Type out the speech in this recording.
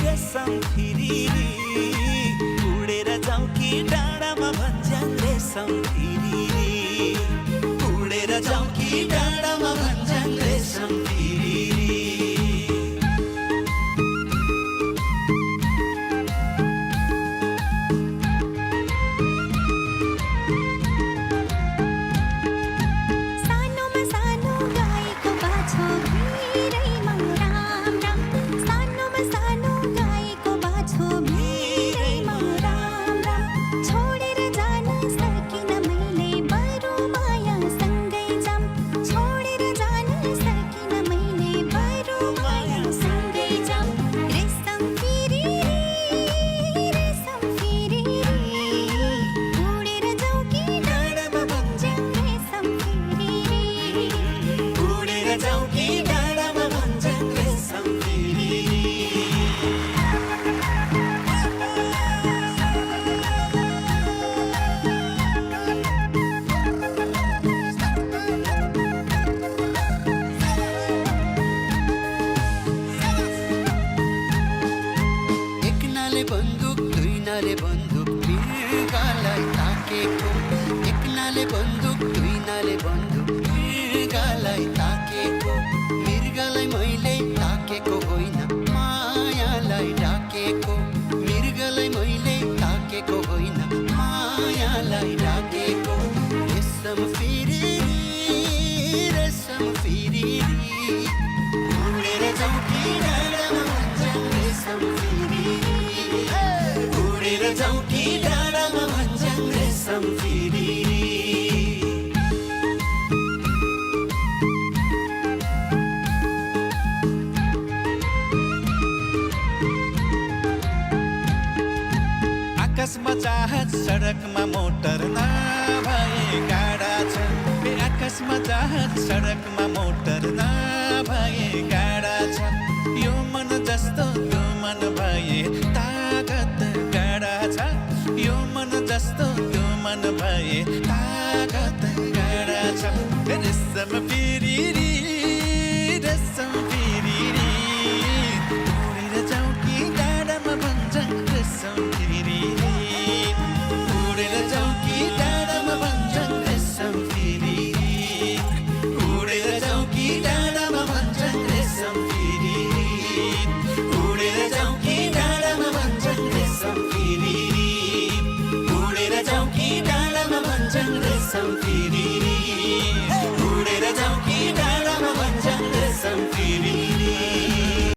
रेशम फिरिरी उडेर जाउँ कि डाँडामा भन्छन् रेशम फिरिरी उडेर जाउँ कि डाँडामा भन्छन् रेशम फिरिरी बन्दुक दुई नाले बन्दुक मृगलाई ताकेको एक नाले बन्दुक दुई नाले बन्दुक मृगलाई ताकेको मृगलाई मैले ताकेको होइन मायालाई डाकेको मृगलाई मैले ताकेको होइन मायालाई डाकेको रेशम फिरिरी उडेर जाउँ कि डाँडामा भन्छन् रेशम फिरिरी उडेर जाउँ कि डाँडामा भन्छन् रेशम फिरिरी आकाशमा जहाज सडकमा मोटर नभए गाडा छन् आकाशमा जहाज सडकमा मोटर नभए गाडा छन् यो मन जस्तो त्यो मन भए तागत गाडा छ यो मन जस्तो त्यो मन भए तागत गाडा छ रेशम फिरिरी रेशम फिरिरी